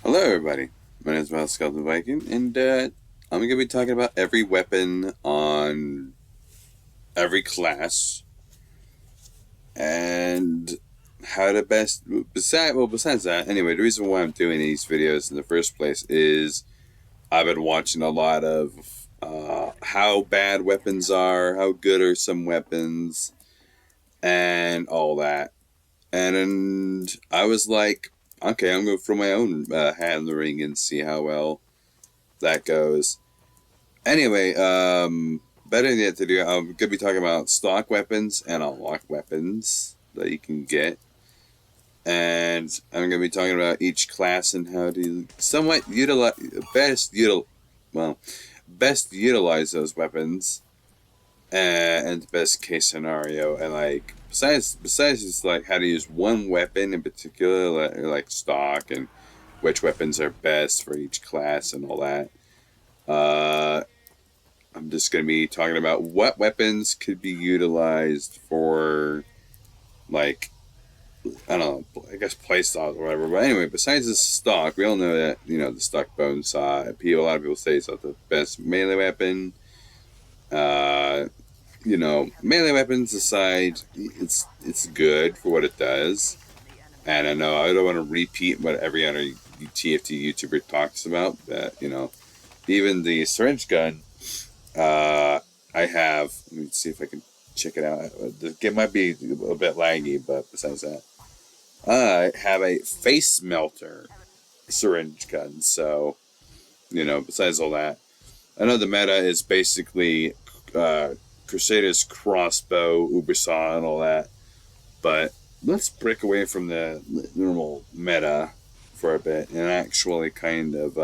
Hello, everybody. My name is Miles the Viking, and I'm going to be talking about every weapon on every class and how to best. Besides that, anyway, the reason why I'm doing these videos in the first place is I've been watching a lot of how bad weapons are, how good are some weapons, and all that. And I was like, okay, I'm going to throw my own hat in the ring and see how well that goes. Anyway, better yet to do, I'm going to be talking about stock weapons and unlock weapons that you can get. And I'm going to be talking about each class and how to somewhat best utilize those weapons and the best case scenario. And like, besides just like how to use one weapon in particular, like stock and which weapons are best for each class and all that. I'm just going to be talking about what weapons could be utilized for, like, I don't know, I guess playstyles or whatever. But anyway, besides the stock, we all know that, the stock bone saw, a lot of people say it's not the best melee weapon. Melee weapons aside, it's good for what it does. And I know I don't want to repeat what every other TF2 YouTuber talks about, but, even the syringe gun, I have. Let me see if I can check it out. The game might be a bit laggy, but besides that, I have a face melter syringe gun. So, besides all that, I know the meta is basically Crusader's crossbow, Ubersaw, and all that. But let's break away from the normal meta for a bit and actually kind of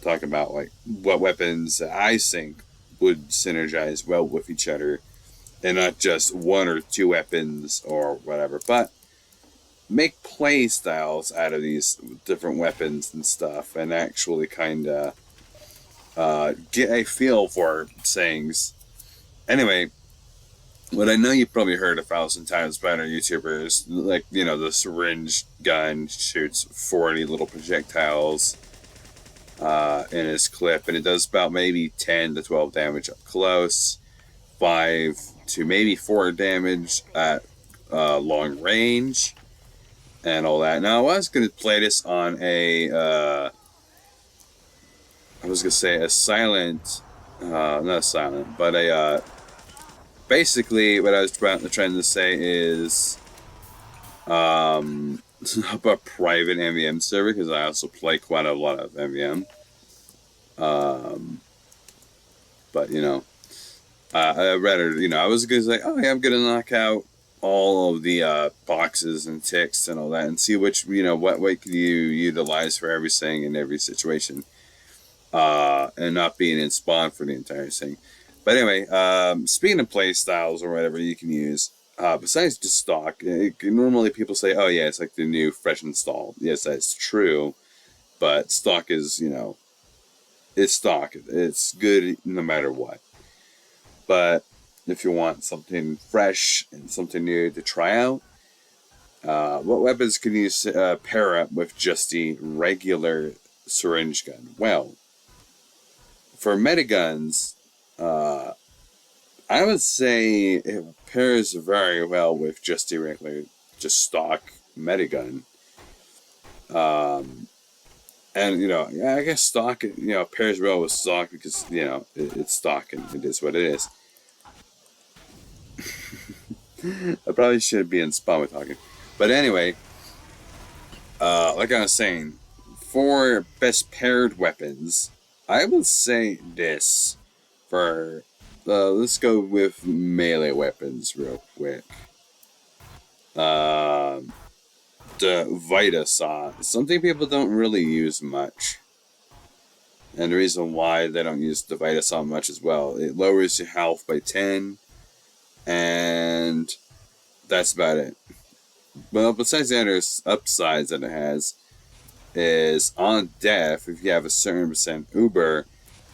talk about like what weapons I think would synergize well with each other, and not just one or two weapons or whatever, but make play styles out of these different weapons and stuff, and actually kind of get a feel for things. Anyway, what I know you probably heard 1,000 times by other YouTubers, like, the syringe gun shoots 40 little projectiles in his clip, and it does about maybe 10 to 12 damage up close, 5 to maybe 4 damage at long range, and all that. Now, I was going to play this on a silent, not silent, but basically what I was trying to say is a private MVM server, because I also play quite a lot of MVM. But I rather, I was gonna say, oh yeah, I'm gonna knock out all of the boxes and ticks and all that, and see which, what can you utilize for everything in every situation, and not being in spawn for the entire thing. But anyway, speaking of play styles or whatever you can use, besides just stock, normally people say, oh yeah, it's like the new fresh install. Yes, that's true, but stock is, it's stock. It's good no matter what. But if you want something fresh and something new to try out, what weapons can you pair up with just the regular syringe gun? Well, for metaguns, I would say it pairs very well with just the regular, just stock metagun. And I guess stock, pairs well with stock because it's stock and it is what it is. I probably should be in spawn with talking, but anyway, like I was saying, for best paired weapons, I would say this for. Let's go with melee weapons real quick. The Vita Saw, something people don't really use much. And the reason why they don't use the Vita Saw much as well, it lowers your health by 10, and that's about it. Well, besides the other upsides that it has, is on death, if you have a certain percent Uber,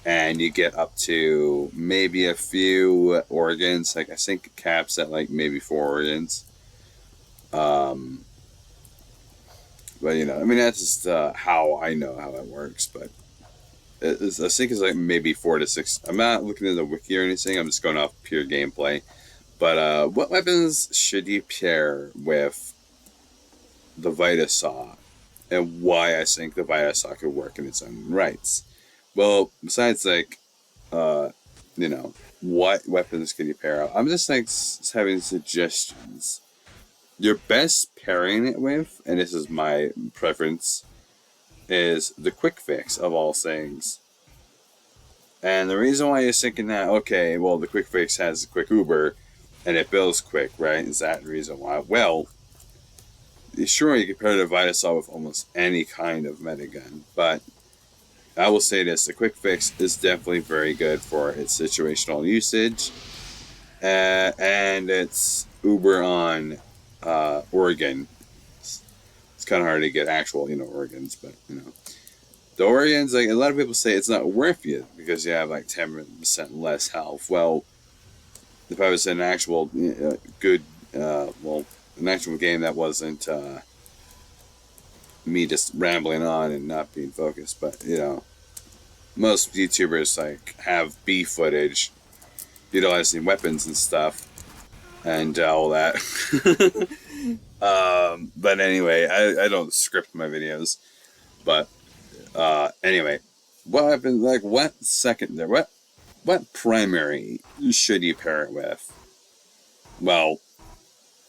and you get up to maybe a few organs, like I think it caps at like maybe 4 organs. But But you know, I mean, that's just how I know how it works. But I think it's like maybe 4 to 6. I'm not looking at the wiki or anything. I'm just going off pure gameplay. But what weapons should you pair with the Vitasaw, and why I think the Vitasaw could work in its own rights? Well, besides like, uh, you know, what weapons could you pair up? I'm just like having suggestions. Your best pairing it with, and this is my preference, is the quick fix of all things. And the reason why you're thinking that, okay, well, the quick fix has a quick Uber, and it builds quick, right? Is that the reason why? Well, sure, you can pair the Vitasaw with almost any kind of metagun, but I will say this: the quick fix is definitely very good for its situational usage, and it's Uber on Oregon. It's kind of hard to get actual, organs, but the organs. Like a lot of people say, it's not worth it because you have like 10% less health. Well, if I was in an actual good, an actual game that wasn't me just rambling on and not being focused, but most YouTubers like have B footage utilizing weapons and stuff and all that. But anyway, I don't script my videos. But anyway, what weapon, like what secondary, what primary should you pair it with? Well,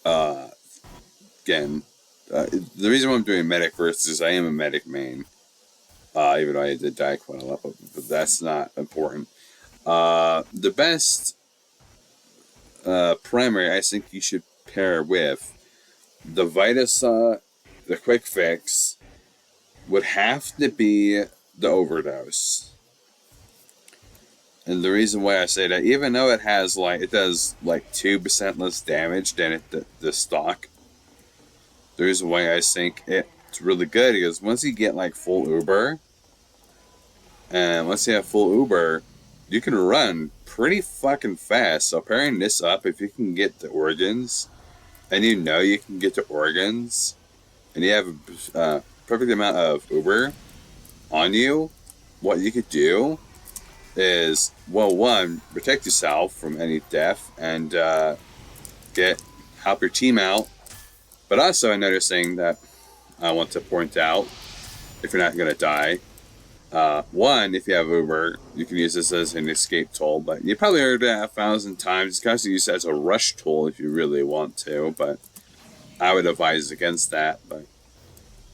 again, the reason why I'm doing medic first is I am a medic main. Even though I did die quite a lot, but that's not important. The best primary I think you should pair with the Vitasaw, the quick fix, would have to be the overdose. And the reason why I say that, even though it does 2% less damage than the stock, the reason why I think it's really good is once you get like full Uber, and once you have full Uber, you can run pretty fucking fast. So pairing this up, if you can get the organs, and you can get the organs, and you have a perfect amount of Uber on you, what you could do is, well, one, protect yourself from any death and help your team out. But also another thing that I want to point out, if you're not going to die, one, if you have Uber, you can use this as an escape tool, but you probably heard that 1,000 times. You can also use it as a rush tool if you really want to, but I would advise against that. But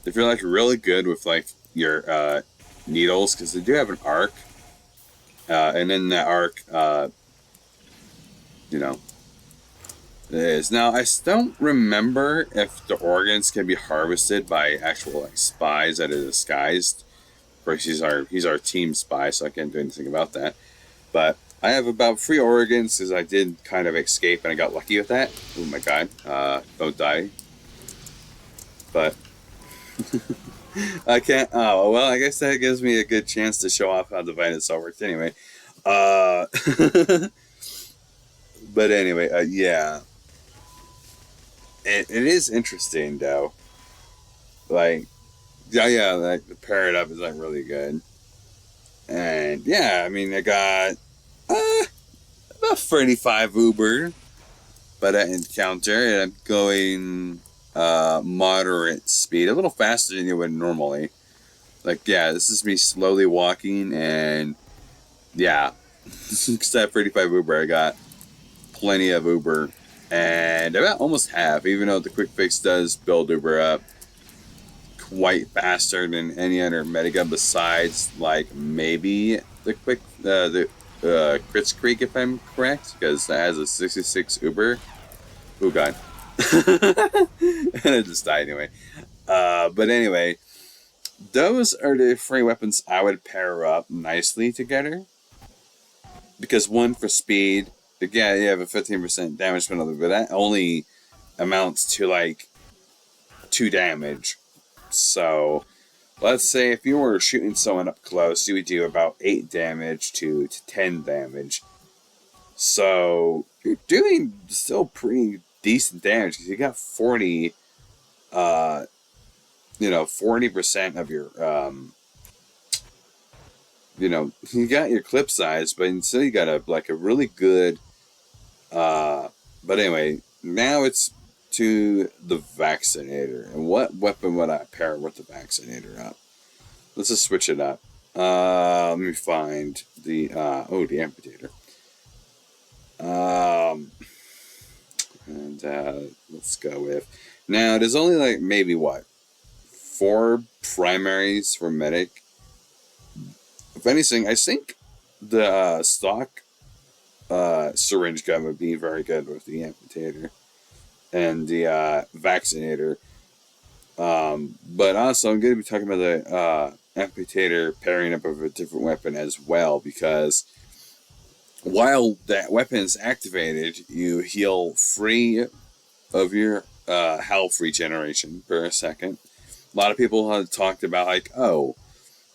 if you're like really good with like your needles, because they do have an arc, and in that arc, it is. Now, I don't remember if the organs can be harvested by actual like spies that are disguised. Of course, he's our team spy, so I can't do anything about that. But I have about 3 organs because I did kind of escape and I got lucky with that. Oh my god, don't die. But I can't. Oh well, I guess that gives me a good chance to show off how the Vitasaw works. Anyway, but anyway, yeah, it is interesting though. Like, yeah, like the pair it up is like really good. And yeah, I mean, I got about 35 Uber by that encounter, and I'm going moderate speed, a little faster than you would normally. Like, yeah, this is me slowly walking, and yeah, because I have 35 Uber, I got plenty of Uber, and about almost half, even though the quick fix does build Uber up quite faster than any other metagun besides like maybe the Crits Creek, if I'm correct, because that has a 66 Uber. Oh god. And it just died anyway. But anyway, those are the 3 weapons I would pair up nicely together. Because one, for speed, yeah, you have a 15% damage penalty, but that only amounts to like 2 damage. So let's say if you were shooting someone up close, you would do about 8 damage to 10 damage. So you're doing still pretty decent damage because you got 40 40% of your, you got your clip size, but still you got a really good, but anyway, now it's to the vaccinator. And what weapon would I pair with the vaccinator up? Let's just switch it up. Let me find the, the amputator. And let's go with, now there's only like maybe what, 4 primaries for medic. If anything, I think the stock syringe gun would be very good with the amputator and the vaccinator. But also, I'm going to be talking about the amputator pairing up with a different weapon as well, because while that weapon is activated, you heal free of your health regeneration per second. A lot of people have talked about, like,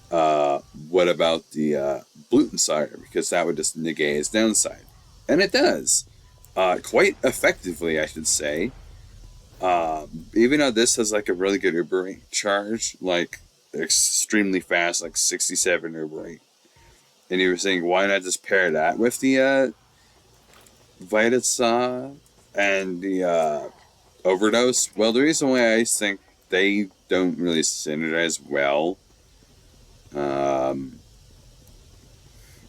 what about the Bluten Saga? Because that would just negate its downside. And it does. Quite effectively, I should say. Even though this has like a really good Uber rate charge, like extremely fast, like 67 Uber rate. And you were saying, why not just pair that with the Vitasaw and the Overdose? Well, the reason why I think they don't really synergize well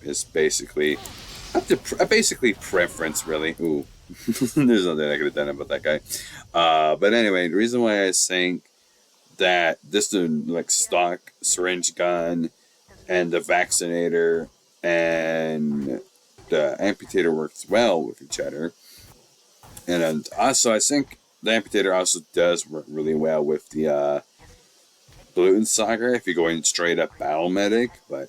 is basically basically preference, really. Ooh, there's nothing I could have done about that guy. But anyway, the reason why I think that this like stock syringe gun and the vaccinator and the amputator works well with each other, and also I think the amputator also does work really well with the Bluten Saga if you're going straight up battle medic. But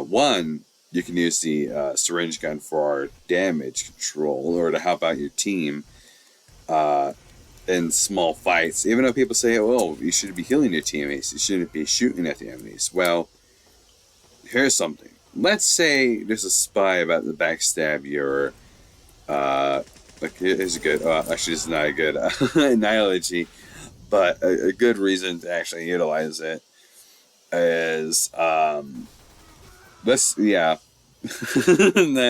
one, you can use the syringe gun for damage control, or to help out your team in small fights. Even though people say, "Oh, you should be healing your teammates. You shouldn't be shooting at the enemies." Well, here's something. Let's say there's a spy about to backstab your. Here's a good. Actually, it's not a good analogy, but a good reason to actually utilize it is not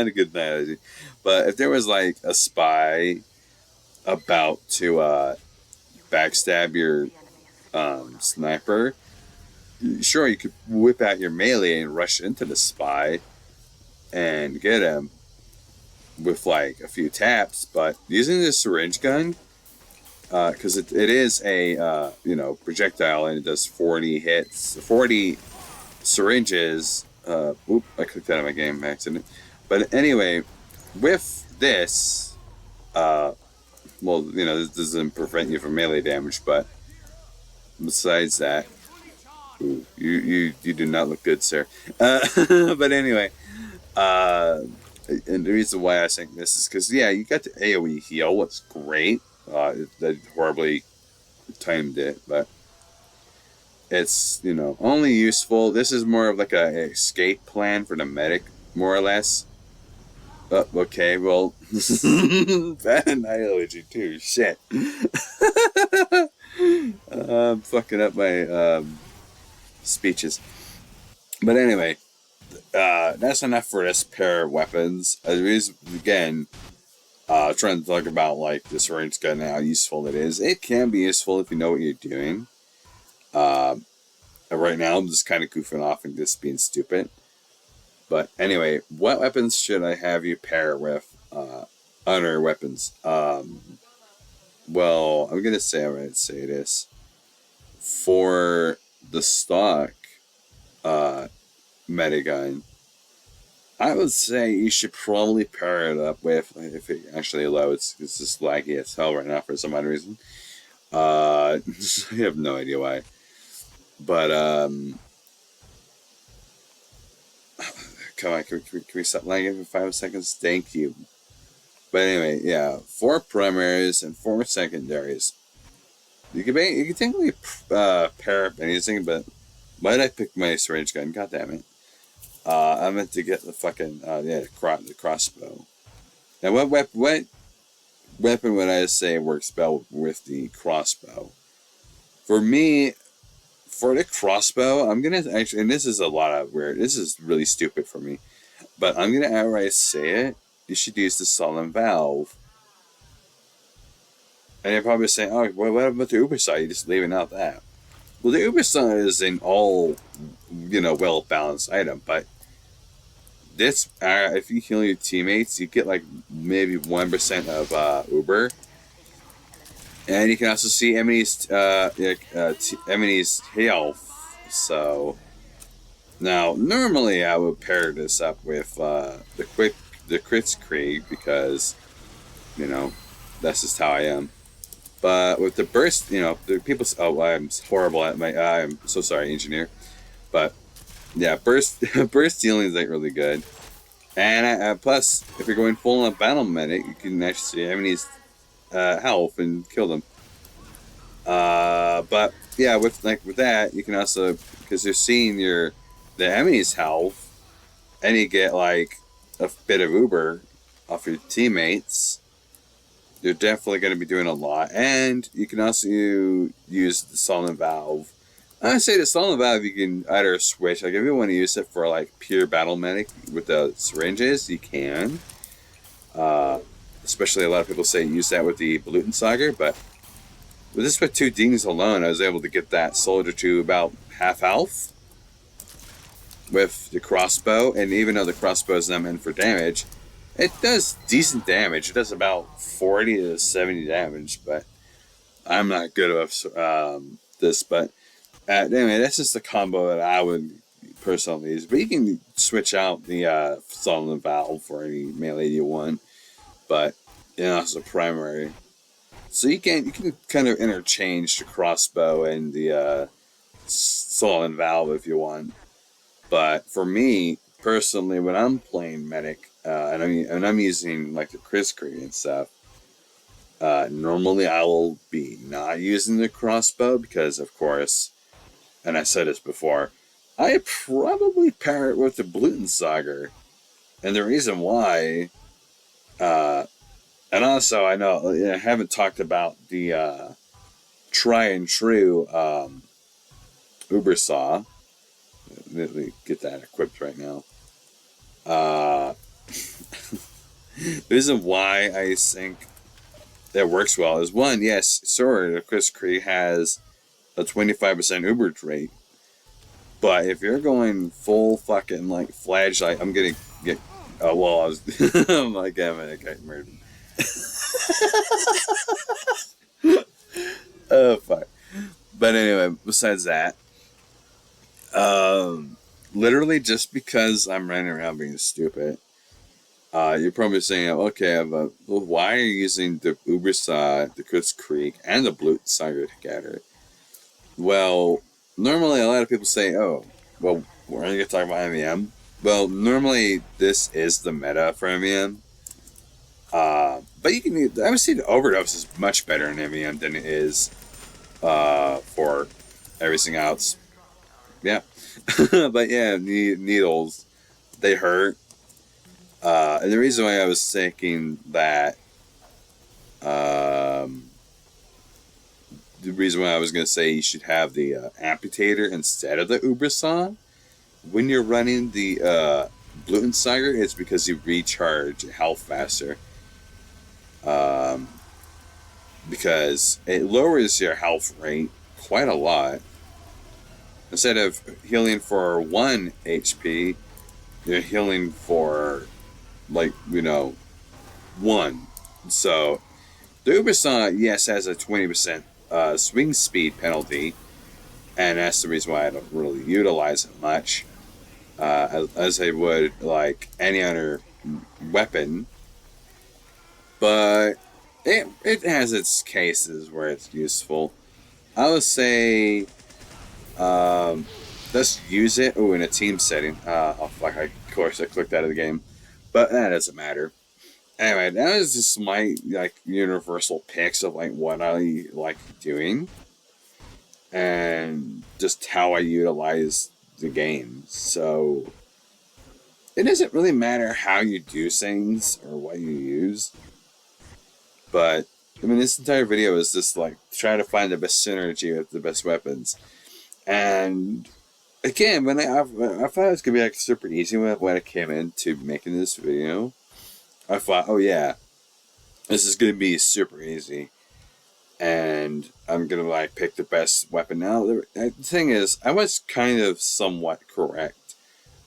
a good analogy, but if there was like a spy about to backstab your sniper, sure, you could whip out your melee and rush into the spy and get him with like a few taps. But using the syringe gun, because it is a projectile, and it does 40 hits, 40 syringes. I clicked out of my game by accident. But anyway, with this, this doesn't prevent you from melee damage, but besides that, you do not look good, sir. But anyway, and the reason why I think this is because, you got the AoE heal, what's great. That horribly timed it, but it's, only useful. This is more of like a escape plan for the medic, more or less. Okay, well, bad analogy too. Shit. I'm fucking up my speeches. But anyway, that's enough for this pair of weapons. Again, trying to talk about like the syringe gun and how useful it is. It can be useful if you know what you're doing. Right now, I'm just kind of goofing off and just being stupid. But anyway, what weapons should I have you pair with other weapons? Well, I'm going to say this. For the stock metagun, I would say you should probably pair it up with, if it actually loads, it's just laggy as hell right now for some odd reason. I have no idea why. But, come on, can we stop lagging for 5 seconds? Thank you. But anyway, 4 primaries and 4 secondaries. You can technically pair up anything, but why did I pick my syringe gun? God damn it. I meant to get the fucking, the crossbow. Now, what weapon would I say works well with the crossbow? For me, for the crossbow, I'm gonna actually, and this is a lot of weird. This is really stupid for me, but I'm gonna outright say it. You should use the solid valve. And you're probably saying, "Oh, well, what about the Uber side? You're just leaving out that." Well, the Uber side is an all, well balanced item, but this, if you heal your teammates, you get like maybe 1% of Uber, and you can also see Emily's health. So now, normally I would pair this up with the crits Krieg because that's just how I am. But with the burst, the people. Oh, I'm horrible at my. I'm so sorry, engineer. But yeah, burst burst dealing is like really good. And plus, if you're going full on battle medic, you can actually see Emily's health and kill them. But yeah, with that, you can also, because you're seeing the Emily's health, and you get like a bit of Uber off your teammates. You're definitely going to be doing a lot, and you can also use the solid valve. I say the solid valve you can either switch, like if you want to use it for like pure battle medic with the syringes, you can. Especially a lot of people say use that with the Saga, but with 2 dings alone, I was able to get that soldier to about half health with the crossbow, and even though the crossbow is not meant for damage, it does decent damage. It does about 40 to 70 damage, but I'm not good with this. But anyway, that's just the combo that I would personally use. But you can switch out the solid valve for any melee you want, but it's a primary. So you can kind of interchange the crossbow and the solid valve if you want. But for me personally, when I'm playing medic, and I'm using like the Chris Krieg and stuff, normally I will be not using the crossbow because, of course, and I said this before, I probably pair it with the Saga, and the reason why, and also I know I haven't talked about the try and true Uber saw. Let me get that equipped right now. The reason why I think that works well is one, yes, sure, the Chris Krieg has a 25% Uber rate, but if you're going full fucking like flashlight, I'm gonna get. Oh well, I was. I'm like, I'm gonna get murdered. Oh fuck. But anyway, besides that, literally just because I'm running around being stupid. You're probably saying, okay, but why are you using the Uber side, the Chris Krieg, and the Saga together? Well, normally a lot of people say, oh, well, we're going to talk about MEM. Well, normally this is the meta for MEM. But you can, I would say the overdose is much better in MEM than it is for everything else. Yeah. But yeah, needles, they hurt. And the reason why I was thinking that, the reason why I was going to say you should have the amputator instead of the Uber saw when you're running the Saga is because you recharge health faster. Because it lowers your health rate quite a lot. Instead of healing for 1 HP, you're healing for 1. So the Uber saw, yes, has a 20% swing speed penalty, and that's the reason why I don't really utilize it much, as I would like any other weapon. But it has its cases where it's useful. I would say, let's use it. Oh, in a team setting. Oh fuck! Of course I clicked out of the game, but that doesn't matter. Anyway, that is just my universal picks of what I like doing, and just how I utilize the game. So it doesn't really matter how you do things or what you use, but I mean, this entire video is just like trying to find the best synergy with the best weapons. And again, I thought it was gonna be like super easy when I came into making this video. I thought, oh yeah, this is gonna be super easy, and I'm gonna like pick the best weapon. Now the thing is, I was kind of somewhat correct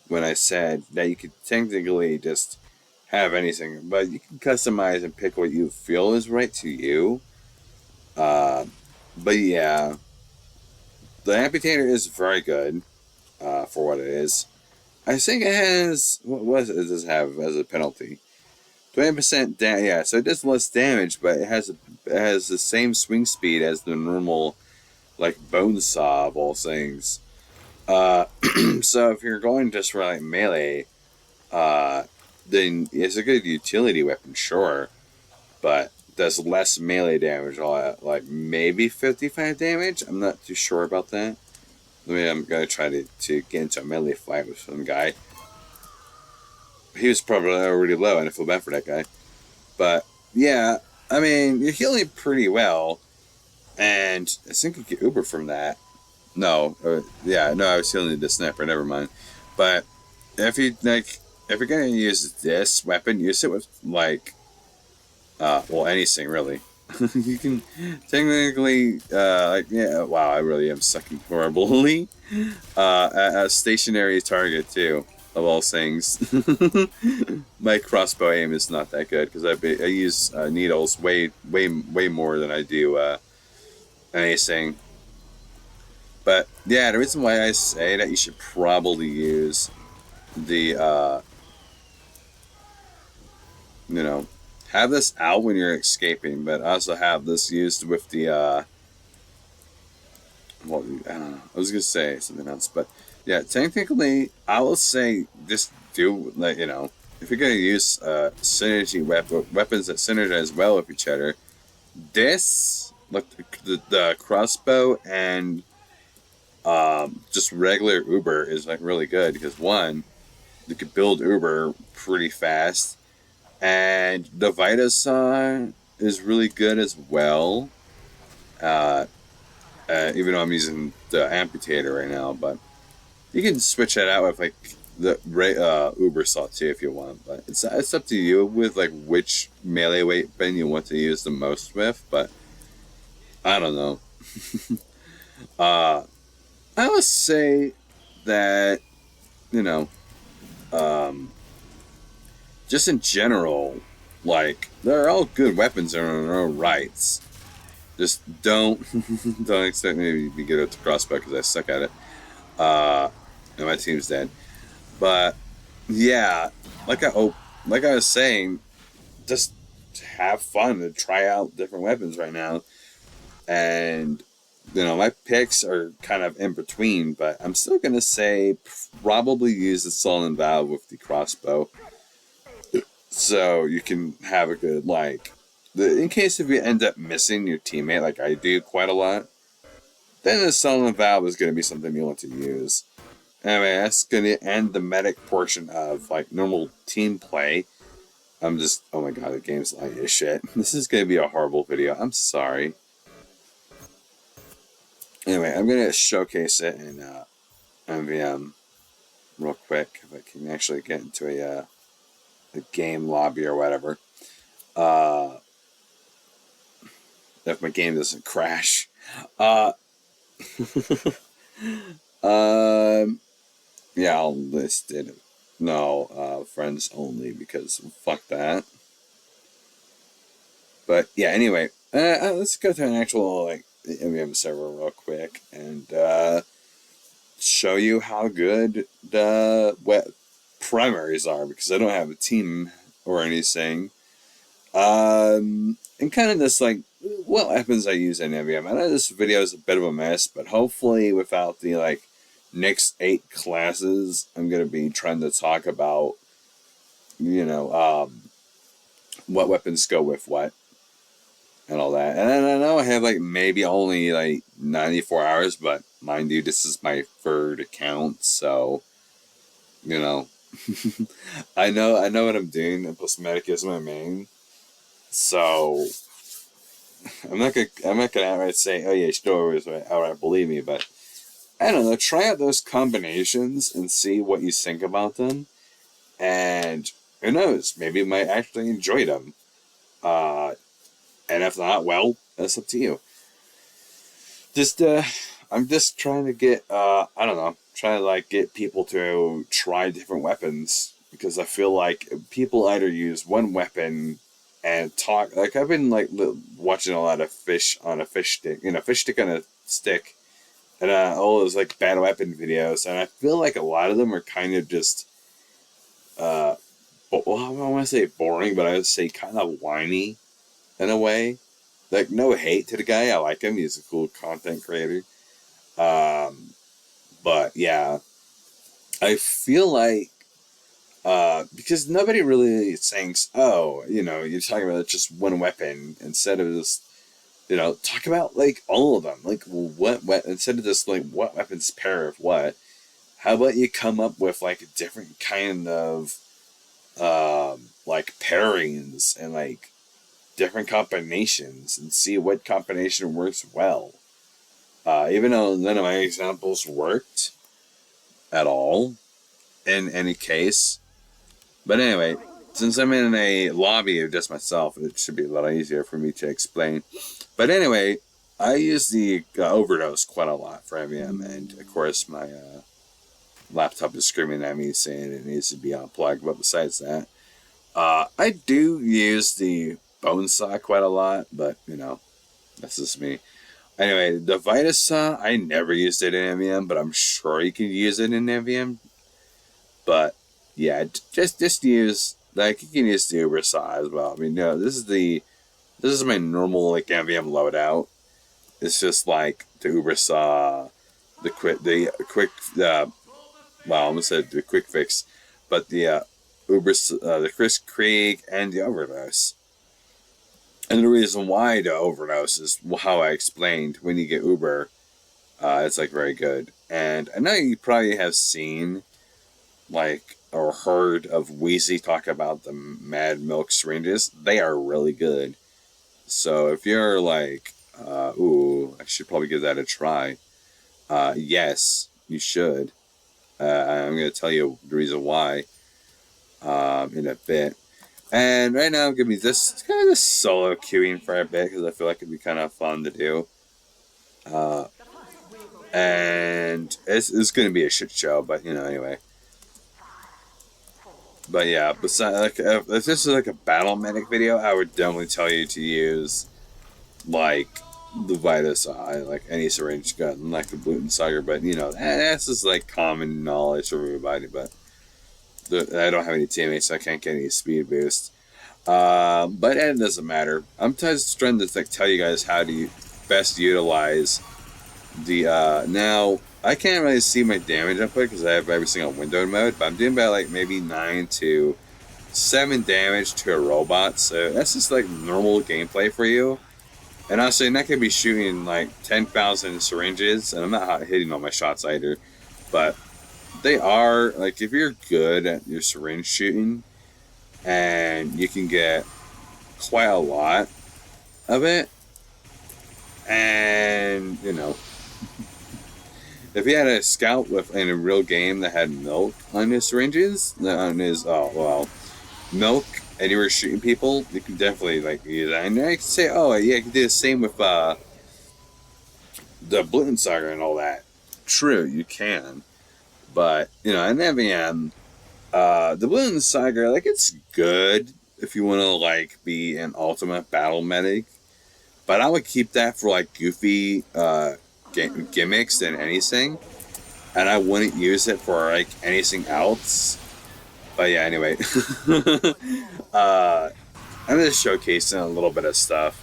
when I said that you could technically just have anything, but you can customize and pick what you feel is right to you. Uh, but yeah, the amputator is very good for what it is. I think it has what does it have as a penalty? 20% yeah, so it does less damage, but it has the same swing speed as the normal like bone saw of all things. Uh, so if you're going just for like melee, uh, then it's a good utility weapon, sure, but does less melee damage, like maybe 55 damage. I'm not too sure about that. I'm gonna try to get into a melee fight with some guy. He was probably already low, and I feel bad for that guy. But yeah, I mean, you're healing pretty well, and I think you get Uber from that. No, no, I was healing the sniper. Never mind. But if you like, if you're gonna use this weapon, use it with like, well, anything really. You can technically, yeah. Wow, I really am sucking horribly. A stationary target too, of all things. My crossbow aim is not that good because I use needles way more than I do anything. But yeah, the reason why I say that you should probably use the you know, have this out when you're escaping, but also have this used with the well, I don't know. I was gonna say something else, but yeah, technically, I will say just do like if you're gonna use synergy weapons that synergize well with each other, this like the crossbow and just regular Uber is like really good because one, you could build Uber pretty fast, and the Vita Saw is really good as well. Uh, even though I'm using the amputator right now, but you can switch that out with like the Uber Saw too if you want. But it's up to you with like which melee weapon you want to use the most with. But I don't know. uh, I would say that you know, um, just in general, like they're all good weapons in their own rights. Just don't don't expect me to be good at the crossbow because I suck at it. And my team's dead. But yeah, like I was saying, just have fun and try out different weapons right now. And my picks are kind of in between, but I'm still gonna say probably use the Sullen Valve with the crossbow, so you can have a good in case if you end up missing your teammate, like I do quite a lot, then the Sullen Valve is gonna be something you want to use. Anyway, that's gonna end the medic portion of like normal team play. I'm just, oh my god, the game's light as shit. This is gonna be a horrible video. I'm sorry. Anyway, I'm gonna showcase it in MVM real quick if I can actually get into a game lobby or whatever. If my game doesn't crash. Uh, yeah, I'll list it. No, friends only because fuck that. But yeah, anyway, let's go to an actual MVM server real quick and show you how good the primaries are because I don't have a team or anything. And kind of this what weapons I use in MVM. I know this video is a bit of a mess, but hopefully without the next 8 classes, I'm gonna be trying to talk about what weapons go with what and all that. And I know I have maybe only 94 hours, but mind you, this is my third account, so I know what I'm doing, and plus medic is my main. So I'm not gonna outright say, oh yeah, you should always outright believe me, but I don't know. Try out those combinations and see what you think about them, and who knows, maybe you might actually enjoy them. Uh, and if not, well, that's up to you. Just I'm just trying to get I don't know, trying to like get people to try different weapons because I feel like people either use one weapon and talk like I've been like watching a lot of fish on a fish stick, fish stick on a stick, and all those like bad weapon videos, and I feel like a lot of them are kind of just uh, well, I don't want to say boring, but I would say kind of whiny in a way. Like no hate to the guy, I like him. He's a cool content creator. Um, but yeah, I feel like because nobody really thinks, oh, you're talking about just one weapon instead of just, talk about like all of them. Like, well, what instead of just like what weapons pair of what? How about you come up with like a different kind of like pairings and like different combinations and see what combination works well. Even though none of my examples worked at all in any case. But anyway, since I'm in a lobby of just myself, it should be a lot easier for me to explain. But anyway, I use the overdose quite a lot for MVM, and of course my laptop is screaming at me saying it needs to be unplugged. But besides that, I do use the bone saw quite a lot, but that's just me. Anyway, the Vitus saw, I never used it in MVM, but I'm sure you can use it in MVM. But yeah, just use like you can use the Uber saw as well. I mean, this is my normal like MVM loadout. It's just like the Uber saw, the quick well, I almost said the quick fix, but the the Chris Krieg and the overdose. And the reason why the overdose is how I explained when you get Uber, it's like very good. And I know you probably have seen like or heard of Wheezy talk about the Mad Milk syringes. They are really good. So if you're like, ooh, I should probably give that a try. Yes, you should. I'm going to tell you the reason why in a bit. And right now, I'm going to be just kind of just solo queuing for a bit because I feel like it'd be kind of fun to do. And it's going to be a shit show, but anyway. But yeah, besides, like, if this is like a battle medic video, I would definitely tell you to use like the Vitus Eye, like any syringe gun, like the Gluten Sucker. But that's just like common knowledge for everybody. But I don't have any teammates, so I can't get any speed boost. But it doesn't matter. I'm just trying to like tell you guys how to best utilize the now. I can't really see my damage output because I have every single window mode, but I'm doing about like maybe 9 to 7 damage to a robot, so that's just like normal gameplay for you. And also, you're not going to be shooting like 10,000 syringes, and I'm not hitting all my shots either, but they are, like, if you're good at your syringe shooting, and you can get quite a lot of it, and, if he had a scout in a real game that had milk on his syringes, milk, and you were shooting people, you can definitely like use that. And I can say, oh yeah, you can do the same with the Bluten Saga and all that. True, you can, but in MVM, the Bluten Saga, like it's good if you want to like be an ultimate battle medic, but I would keep that for like goofy gimmicks than anything, and I wouldn't use it for like anything else. But yeah, anyway, I'm just showcasing a little bit of stuff,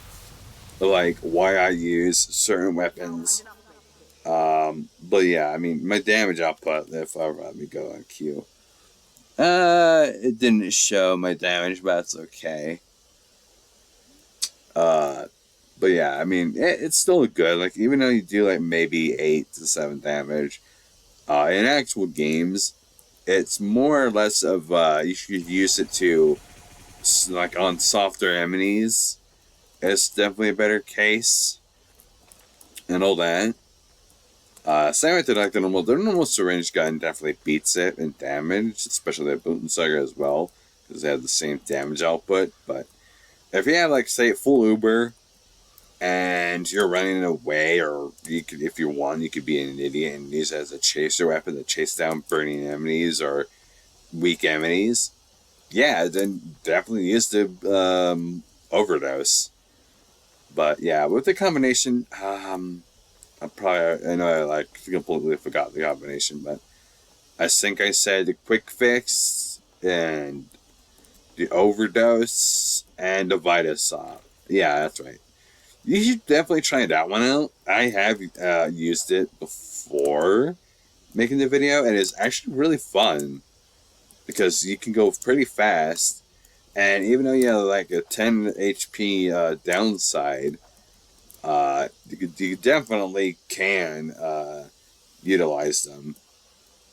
like why I use certain weapons. But yeah, I mean my damage output. If I let me go on Q, it didn't show my damage, but that's okay. But yeah, I mean, it's still good. Like, even though you do, like, maybe 8 to 7 damage, in actual games, it's more or less of, you should use it to, like, on softer enemies, it's definitely a better case and all that. Same with the normal syringe gun definitely beats it in damage, especially the Bootensauger as well, because they have the same damage output. But if you have, like, say, full Uber and you're running away, or you could, if you want, you could be an idiot and use it as a chaser weapon to chase down burning enemies or weak enemies. Yeah, then definitely use the overdose. But yeah, with the combination, I know I like completely forgot the combination, but I think I said the quick fix and the overdose and the Vitasop. Yeah, that's right. You should definitely try that one out. I have used it before making the video, and it's actually really fun because you can go pretty fast. And even though you have like a 10 HP downside, you definitely can utilize them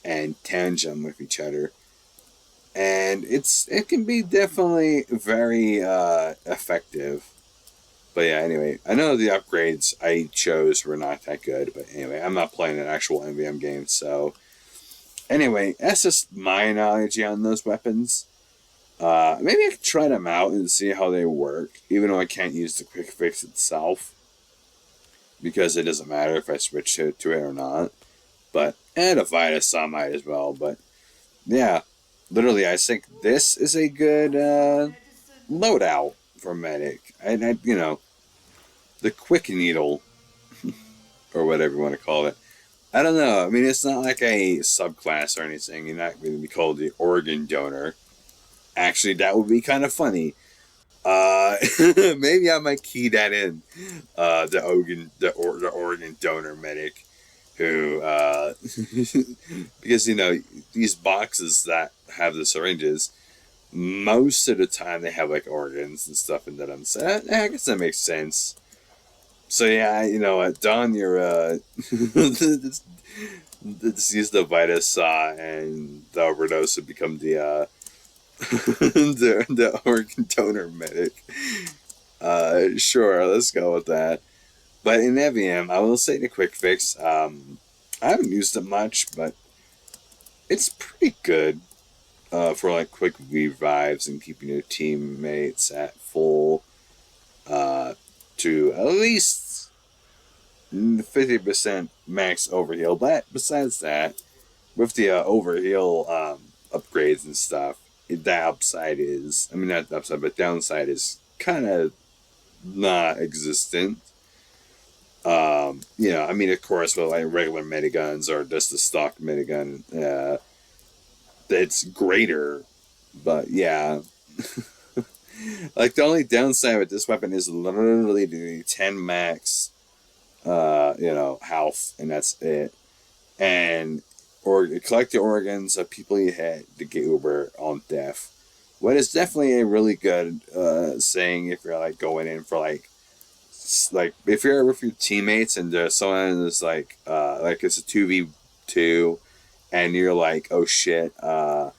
and tangent with each other. And it can be definitely very effective. But yeah, anyway, I know the upgrades I chose were not that good, but anyway, I'm not playing an actual MVM game, so anyway, that's just my analogy on those weapons. Maybe I could try them out and see how they work, even though I can't use the quick fix itself, because it doesn't matter if I switch to it or not. But, and a Vitasol might as well, but yeah, literally, I think this is a good loadout for Medic. The quick needle, or whatever you want to call it. I don't know. I mean, it's not like a subclass or anything. You're not going to be called the organ donor. Actually, that would be kind of funny. Maybe I might key that in. The organ donor medic, who because these boxes that have the syringes, most of the time they have like organs and stuff in them. So I guess that makes sense. So yeah, Don, you're let's use the Vitasol and the overdose to become the the organ donor medic. Sure, let's go with that. But in EVM, I will say the quick fix. I haven't used it much, but it's pretty good for like quick revives and keeping your teammates at full to at least 50% max overheal. But besides that, with the overheal upgrades and stuff, the upside is, I mean, not the upside, but downside is kind of not existent. I mean, of course, with like regular miniguns or just the stock minigun, it's greater. But yeah, like the only downside with this weapon is literally the 10 max, health, and that's it. And or collect the organs of people you hit to get Uber on death. What is definitely a really good saying if you're like going in for like if you're with your teammates and there's someone that's like it's a 2v2 and you're like, oh shit, oh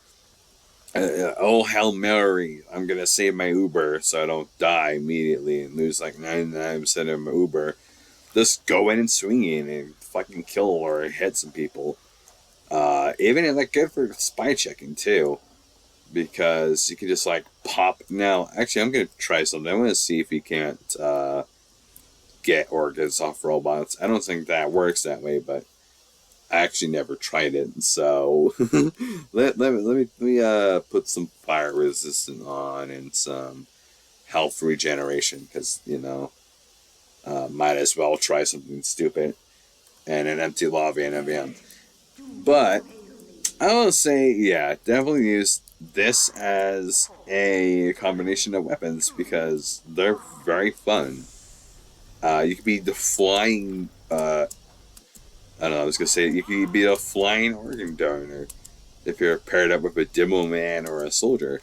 Hail Mary, I'm gonna save my Uber so I don't die immediately and lose like 99% of my Uber. Just go in and swing in and fucking kill or hit some people. Even like good for spy checking too, because you can just like pop. Now, actually, I'm gonna try something. I want to see if you can't get organs off robots. I don't think that works that way, but I actually never tried it. So let me put some fire resistant on and some health regeneration, because might as well try something stupid and an empty lobby and MVM. But I will say, yeah, definitely use this as a combination of weapons because they're very fun. You could be the flying, I don't know, I was going to say, you could be a flying organ donor if you're paired up with a demo man or a soldier.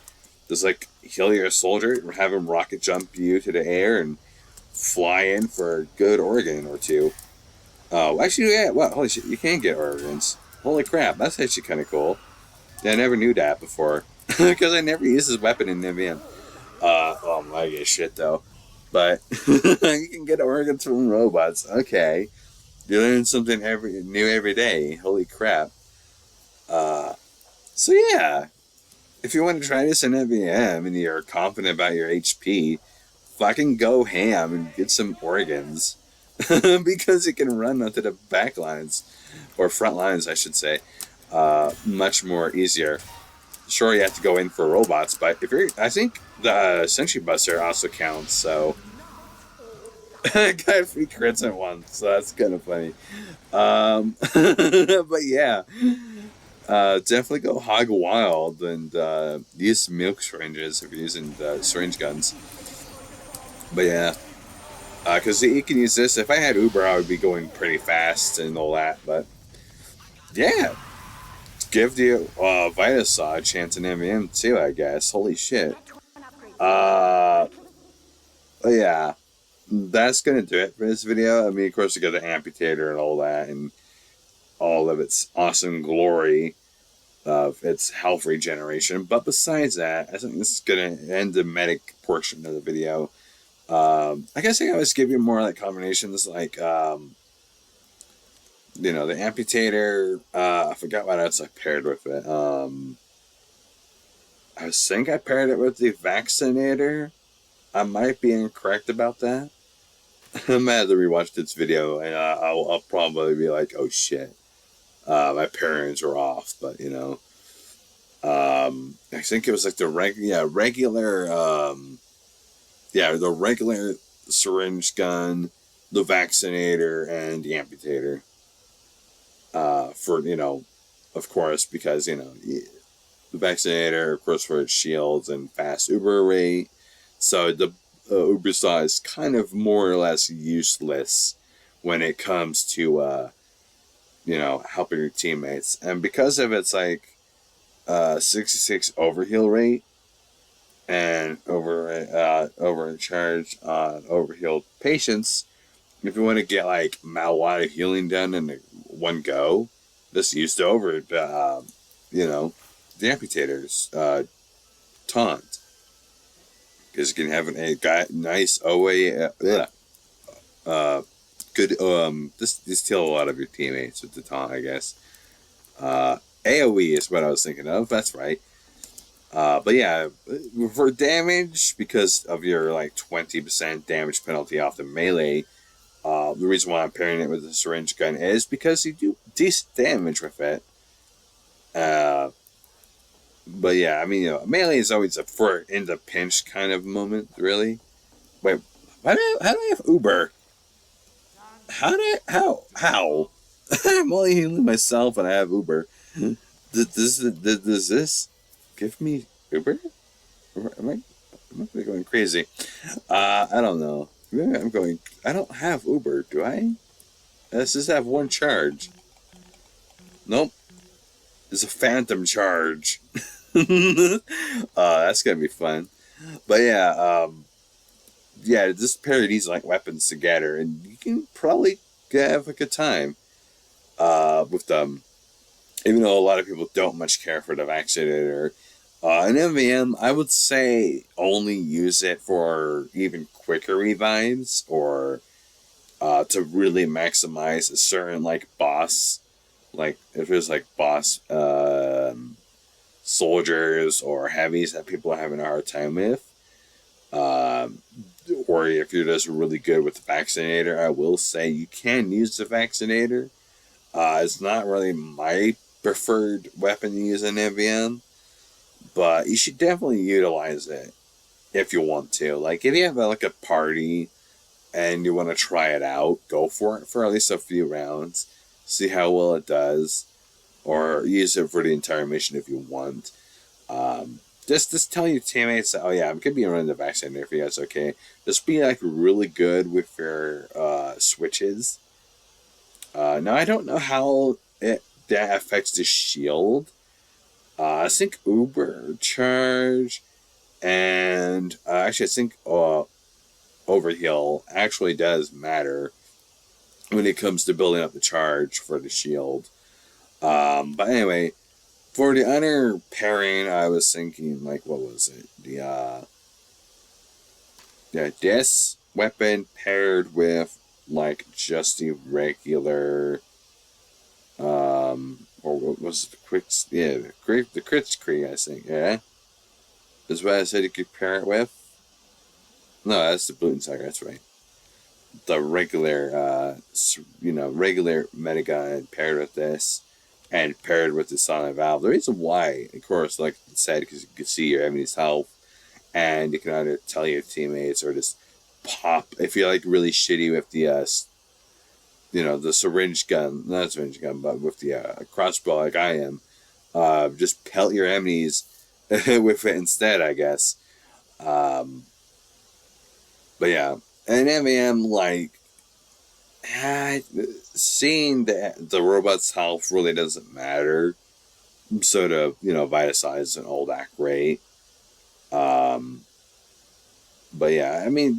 Just like heal your soldier, have him rocket jump you to the air and fly in for a good organ or two. Oh, actually, yeah, wow, holy shit, you can get organs. Holy crap, that's actually kind of cool. Yeah, I never knew that before. Because I never used this weapon in MVM. Oh my god, shit, though. But you can get organs from robots. Okay. You learn something new every day. Holy crap. So yeah. If you want to try this in MVM and you're confident about your HP, fucking go ham and get some organs. Because it can run onto the back lines, or front lines, I should say, much more easier. Sure, you have to go in for robots, but if you're, I think the Sentry Buster also counts, so I got 3 crits at once, so that's kind of funny. But yeah, definitely go hog wild and use milk syringes if you're using the syringe guns. But yeah, because you can use this. If I had Uber, I would be going pretty fast and all that. But yeah, give the Vitasaw a chance in MVM too, I guess. Holy shit. Yeah, that's gonna do it for this video. I mean, of course, you got the amputator and all that, and all of its awesome glory of its health regeneration. But besides that, I think this is gonna end the medic portion of the video. I guess I always give you more like combinations, like the amputator. I forgot what else I paired with it. I think I paired it with the vaccinator. I might be incorrect about that. I might have to rewatch this video, and I'll probably be like, "Oh shit, my pairings were off." But I think it was like the regular, the regular syringe gun, the vaccinator, and the amputator. For of course, because the vaccinator, of course, for its shields and fast Uber rate. So the Uber Saw is kind of more or less useless when it comes to helping your teammates, and because of its like 66 overheal rate and overcharge on overhealed patients. If you want to get like a lot of healing done in one go, just use the the amputator's taunt, because you can have a nice OA. Good. Just kill a lot of your teammates with the taunt, I guess. AOE is what I was thinking of. That's right. But yeah, for damage, because of your like 20% damage penalty off the melee, the reason why I'm pairing it with the syringe gun is because you do decent damage with it. But yeah, I mean, melee is always for in the pinch kind of moment, really. Wait, how do I have Uber? How? I'm only healing myself and I have Uber. Does this give me Uber? Am I going crazy? I don't know. Maybe I'm going. I don't have Uber, do I? Let's just have one charge. Nope. It's a phantom charge. That's gonna be fun. But yeah, just pair these like weapons together, and you can probably have a good time with them. Even though a lot of people don't much care for the vaccinator. In MVM, I would say only use it for even quicker revives, or to really maximize a certain like boss, like if there's like boss soldiers or heavies that people are having a hard time with, or if you're just really good with the vaccinator. I will say you can use the vaccinator. It's not really my preferred weapon to use in MVM, but you should definitely utilize it if you want to. Like, if you have like a party and you want to try it out, go for it for at least a few rounds, see how well it does, or use it for the entire mission if you want. Just tell your teammates that, oh yeah, I'm gonna be running the vaccinator if you guys okay. Just be like really good with your switches. Now I don't know how that affects the shield. I think Uber charge and actually I think overheal actually does matter when it comes to building up the charge for the shield. But anyway, for the other pairing, I was thinking like, what was it? This weapon paired with like just the regular or what was the quick, yeah, the Kritzkrieg, I think, yeah, is what I said you could pair it with. No, that's the Blutensager, that's right. The regular regular metagun paired with this and paired with the Sonic Valve. The reason why, of course, like I said, because you can see your enemy's health and you can either tell your teammates or just pop if you're like really shitty with the the syringe gun, not syringe gun, but with the crossbow like I am, just pelt your enemies with it instead, I guess. Um, but yeah, and MAM like seeing that the robot's health really doesn't matter. Sort of, Vitasize and all that great. Um, but yeah, I mean,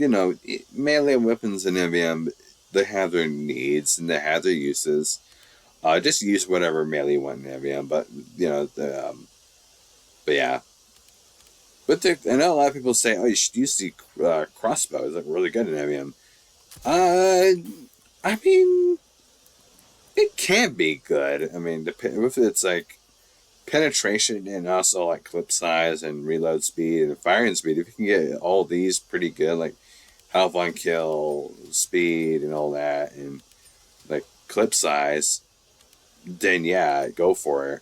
melee weapons in MVM, they have their needs and they have their uses. Just use whatever melee you want in MVM, but but yeah. But I know a lot of people say, "Oh, you should use the crossbow. It's like really good in MVM." I mean, it can be good. I mean, with its like penetration and also like clip size and reload speed and firing speed, if you can get all these pretty good, like health on kill, speed, and all that, and like clip size, then yeah, go for it.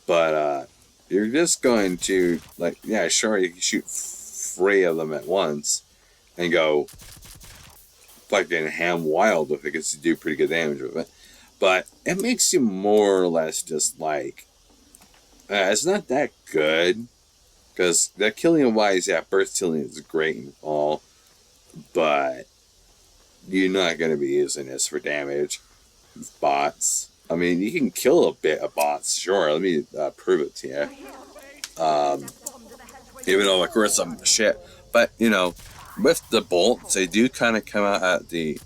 But you're just going to like, yeah, sure, you can shoot 3 of them at once and go fucking ham wild with it because you do pretty good damage with it. But it makes you more or less just like it's not that good because that killing wise, yeah, burst killing is great and all, but you're not going to be using this for damage. Bots. I mean, you can kill a bit of bots, sure. Let me prove it to you. Even though, of course, I'm shit. But, with the bolts, they do kind of come out at the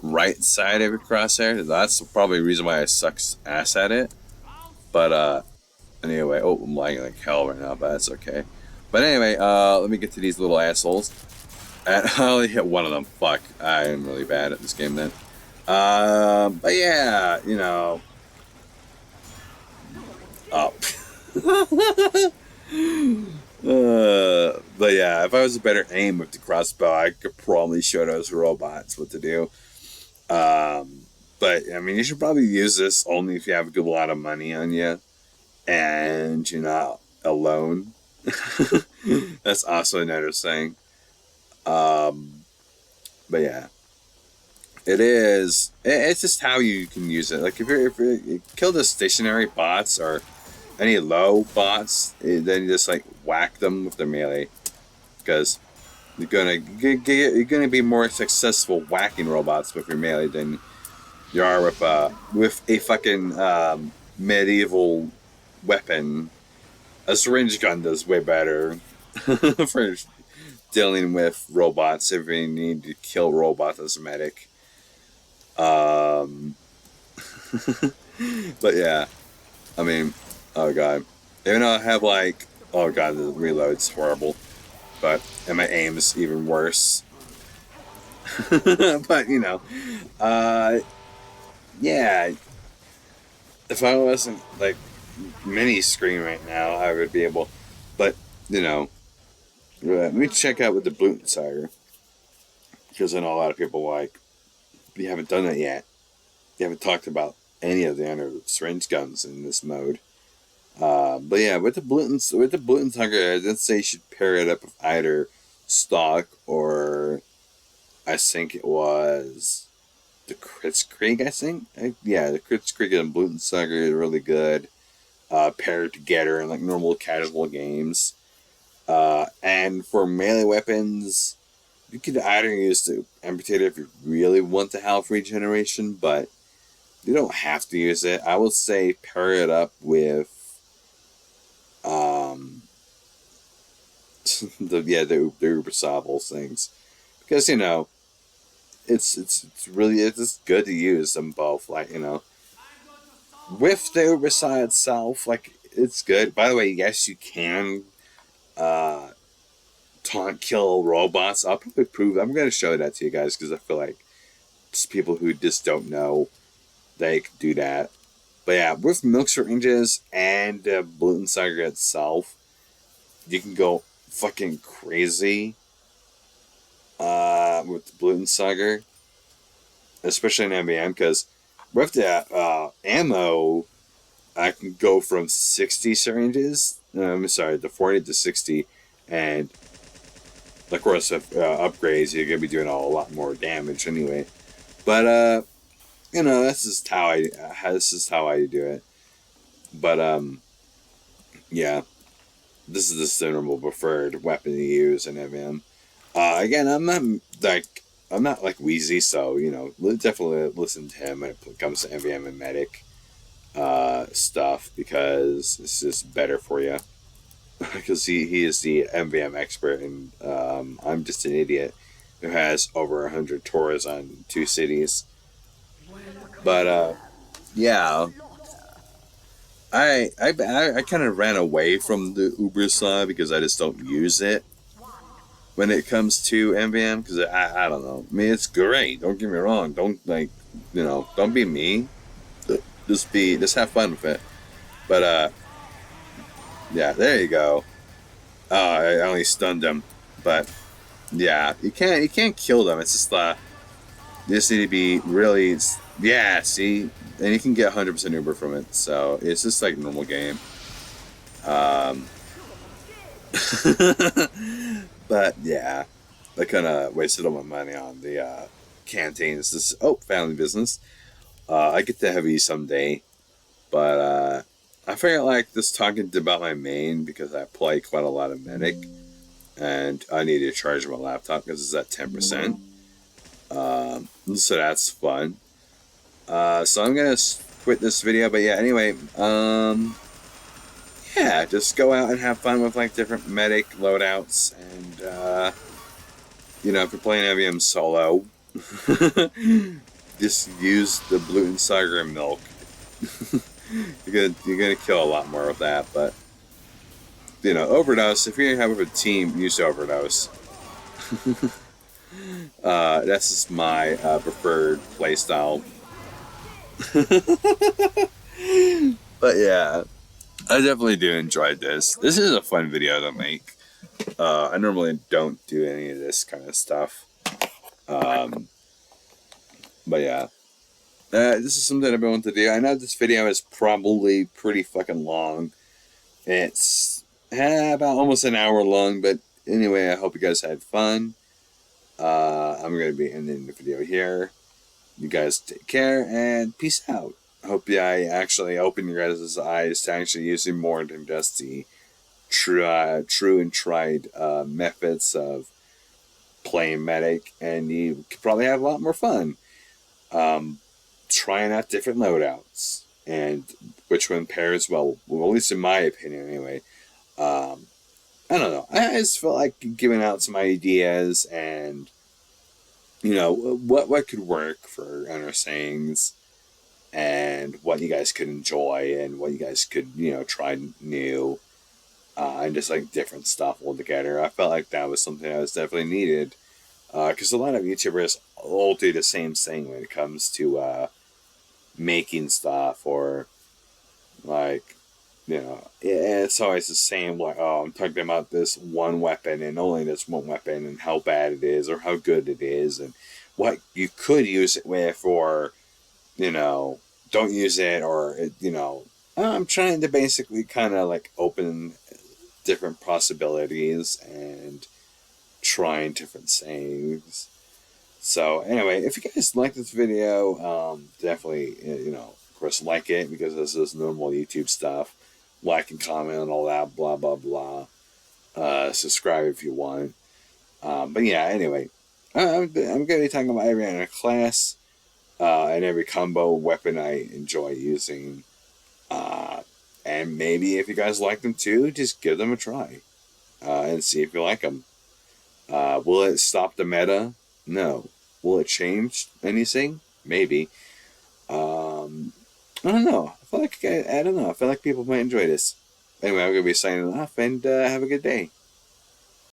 right side of your crosshair. That's probably the reason why I suck ass at it. But, anyway, I'm lagging like hell right now, but that's okay. But anyway, let me get to these little assholes. And I only hit one of them. Fuck, I am really bad at this game then. But yeah, Oh. But yeah, if I was a better aim with the crossbow, I could probably show those robots what to do. But I mean, you should probably use this only if you have a good lot of money on you and you're not alone. That's also another thing. But yeah, it is. It's just how you can use it. Like if you kill the stationary bots or any low bots, then you just like whack them with the melee because you're gonna be more successful whacking robots with your melee than you are with a fucking medieval weapon. A syringe gun does way better for dealing with robots if you need to kill robots as a medic. But yeah, I mean, oh god, even though I have like, oh god, the reload's horrible, but and my aim is even worse. But yeah, if I wasn't like mini screen right now, I would be able. But let me check out with the Blutensager because I know a lot of people like you haven't done it yet. You haven't talked about any of the other syringe guns in this mode. But yeah, with the Blutensager, I did say you should pair it up with either stock or I think it was the Kritzkrieg, I think. Yeah, the Kritzkrieg and Blutensager is really good. Paired together in like normal casual games. And for melee weapons, you could either use the amputator if you really want the health regeneration, but you don't have to use it. I would say pair it up with the Uber Savels things because it's really just good to use them both. Like with the Uber itself, like it's good. By the way, yes, you can taunt kill robots. I'll probably prove. I'm going to show that to you guys because I feel like just people who just don't know they can do that. But yeah, with milk syringes and gluten sugar itself, you can go fucking crazy with the gluten sugar, especially in MBM, because with the ammo, I can go from 60 syringes. I'm sorry, the 40 to 60, and of course, with upgrades, you're gonna be doing a lot more damage anyway. But you know, this is how I do it. But yeah, this is the cinema preferred weapon to use in MVM. Again, I'm not like Wheezy, so you know, definitely listen to him when it comes to MVM and medic stuff because it's just better for you. Because he is the MVM expert, and I'm just an idiot who has over 100 tours on 2 cities. But yeah, I kind of ran away from the Uber side because I just don't use it when it comes to MVM because I don't know. I mean, it's great. Don't get me wrong. Don't don't be me. Just have fun with it. But yeah, there you go. Oh, I only stunned him, but yeah, you can't kill them. It's just you just need to be really see, and you can get 100% Uber from it. So it's just like normal game. Um, but yeah, I kind of wasted all my money on the canteens. This family business. I get the heavy someday, but I figured like just talking about my main because I play quite a lot of medic, and I need to charge my laptop because it's at 10%. So that's fun. So I'm gonna quit this video, but yeah. Anyway, yeah, just go out and have fun with like different medic loadouts, and you know, if you're playing MVM solo, just use the gluten sugar and milk. You're gonna kill a lot more with that, but you know, overdose. If you're gonna have a team, use overdose. That's just my preferred playstyle. But yeah, I definitely do enjoy this. This is a fun video to make. I normally don't do any of this kind of stuff. But yeah, this is something I've been wanting to do. I know this video is probably pretty fucking long. It's about almost an hour long, but anyway, I hope you guys had fun. I'm going to be ending the video here. You guys take care and peace out. I hope I actually open your guys' eyes to actually using more than just the true and tried methods of playing medic, and you could probably have a lot more fun trying out different loadouts and which one pairs well, at least in my opinion anyway. I don't know. I just felt like giving out some ideas and you know what could work for Honor Sayings and what you guys could enjoy and what you guys could try new and just like different stuff altogether. I felt like that was something that was definitely needed because a lot of YouTubers all do the same thing when it comes to making stuff or like it's always the same, like, oh, I'm talking about this one weapon and only this one weapon and how bad it is or how good it is and what you could use it with or, don't use it or, I'm trying to basically kind of like open different possibilities and trying different things. So anyway, if you guys like this video, definitely, of course, like it because this is normal YouTube stuff. Like and comment and all that, blah, blah, blah. Subscribe if you want. But yeah, anyway, I'm going to be talking about every other class and every combo weapon I enjoy using. And maybe if you guys like them too, just give them a try and see if you like them. Will it stop the meta? No. Will it change anything? Maybe. I don't know. I feel like I don't know. I feel like people might enjoy this. Anyway, I'm gonna be signing off and have a good day.